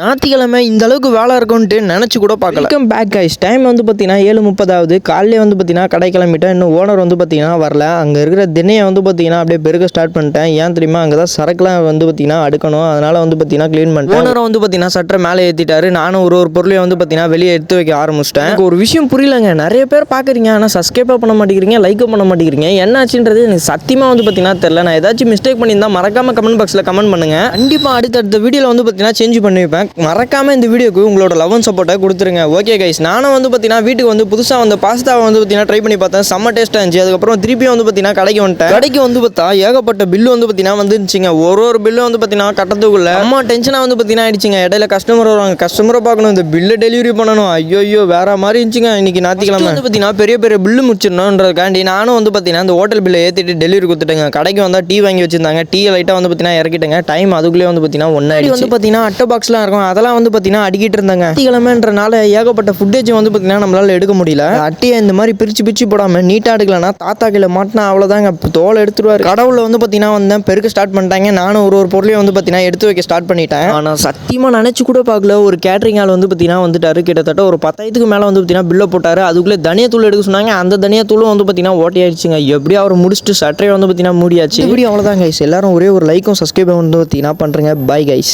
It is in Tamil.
ஞாயிற்றுக்கிழமை இந்த அளவுக்கு வேலை இருக்கும்ன்ட்டு நினச்சி கூட பார்க்கல. Welcome back guys. டைம் வந்து பார்த்தீங்கன்னா 7:30 காலையிலே வந்து பார்த்தீங்கன்னா கடை கிளம்பிட்டேன். இன்னும் ஓனர் வந்து பார்த்தீங்கன்னா வரல. அங்கே இருக்கிற தினையை வந்து பார்த்தீங்கன்னா அப்படியே பெருக்க ஸ்டார்ட் பண்ணிட்டேன். ஏன் தெரியுமா, அங்கே தான் சரக்குலாம் வந்து பார்த்தீங்கன்னா அடுக்கணும். அதனால் வந்து பார்த்தீங்கன்னா க்ளீன் பண்ணிட்டேன். ஓனரை வந்து பார்த்தீங்கன்னா சட்டை மேலே ஏற்றிட்டாரு. நானும் ஒரு பொருளையும் வந்து பார்த்தீங்கன்னா வெளியே எடுத்து வைக்க ஆரம்பிச்சிட்டேன். எனக்கு ஒரு விஷயம் புரியலங்க. நிறைய பேர் பார்க்குறீங்க, ஆனால் சப்ஸ்கிரைப் பண்ண மாட்டேங்கிறீங்க, லைக் பண்ண மாட்டேங்கிறீங்க. என்னாச்சுன்றது எனக்கு சத்தியமாக வந்து பார்த்தீங்கன்னா தெரியல. நான் ஏதாச்சும் மிஸ்டேக் பண்ணியிருந்தால் மறக்காம கமெண்ட் பாக்ஸில் கமெண்ட் பண்ணுங்கள். கண்டிப்பாக அடுத்தடுத்த வீடியோவில் வந்து பார்த்தீங்கன்னா சேஞ்ச் பண்ணி வைப்பேன். மறக்காம இந்த வீடியோக்கு உங்களோட லவ் அண்ட் சப்போர்ட்டை கொடுத்துருங்க. ஓகே கைஸ், நானும் வந்து பார்த்தீங்கன்னா வீட்டுக்கு வந்து புதுசாக வந்து பாஸ்தாவை வந்து பார்த்தீங்கன்னா ட்ரை பண்ணி பார்த்தேன். செம்ம டேஸ்ட்டாக இருந்துச்சு. அதுக்கப்புறம் திருப்பியும் வந்து பார்த்தீங்கன்னா கடைக்கு வந்துட்டேன். கடைக்கு வந்து பார்த்தா ஏகப்பட்ட பில்லு வந்து பார்த்தீங்கன்னா வந்துருச்சுங்க. ஒரு பில்லும் வந்து பார்த்தீங்கன்னா கட்டத்துக்குள்ள அம்மா டென்ஷனாக வந்து பார்த்தீங்கன்னா ஆயிடுச்சுங்க. இடையில கஸ்டமர் வருவாங்க, கஸ்டமரை பார்க்கணும், இந்த பில்லு டெலிவரி பண்ணணும். ஐயோ வேற மாதிரி இருந்துச்சுங்க. இன்னைக்கு ஞாயிற்றுக்கிழமை வந்து பார்த்தீங்கன்னா பெரிய பில்லு முடிச்சிடணுன்றதுக்காண்டி நானும் வந்து பார்த்தீங்கன்னா இந்த ஹோட்டல் பில்லை ஏற்றிட்டு டெலிவரி கொடுத்துட்டேங்க. கடைக்கு வந்தால் டீ வாங்கி வச்சிருந்தாங்க. டீ லைட்டாக வந்து பார்த்தீங்கன்னா இறக்கிட்டேங்க. டைம் அதுக்குள்ளே வந்து பார்த்தீங்கன்னா ஒன்னாடி வந்து பார்த்தீங்கன்னா அட்டை பாக்ஸ்லாம் இருக்கும், அதெல்லாம் வந்து பார்த்தீங்கன்னா அடிக்கிட்டு இருந்தாங்க. ஞாயிற்றுக்கிழமைன்றனால ஏகப்பட்ட ஃபுட்டேஜ் வந்து பார்த்தீங்கன்னா நம்மளால எடுக்க முடியல. அட்டையை இந்த மாதிரி பிரிச்சு போடாமல் நீட்டாக எடுக்கலன்னா தாத்தா கையில் மாட்டினா அவ்வளோதாங்க, தோலை எடுத்துருவாரு. கடவுளை வந்து பார்த்தீங்கன்னா வந்தேன், பெருக்க ஸ்டார்ட் பண்ணிட்டாங்க. நானும் ஒரு பொருளையும் வந்து பார்த்தீங்கன்னா எடுத்து வைக்க ஸ்டார்ட் பண்ணிட்டேன். ஆனால் சத்தியமாக நினச்சி கூட பார்க்கல, ஒரு கேட்டரிங் ஆள் வந்து பார்த்தீங்கன்னா வந்துட்டாரு. கிட்டத்தட்ட ஒரு 10,000க்கு மேலே வந்து பார்த்தீங்கன்னா பில்லை போட்டார். அதுக்குள்ளே தனியாத்தூள் எடுக்க சொன்னாங்க. அந்த தனியாத்தூளும் வந்து பார்த்தீங்கன்னா ஓட்டையாயிடுச்சுங்க. எப்படியும் அவர் முடிச்சுட்டு சட்டையை வந்து பார்த்தீங்கன்னா மூடியாச்சு. இப்படி அவ்வளோதான் கைஸ். எல்லாரும் ஒரே ஒரு லைக்கும் சப்ஸ்கிரைப் வந்து பார்த்தீங்கன்னா பண்ணுறேங்க. Bye guys.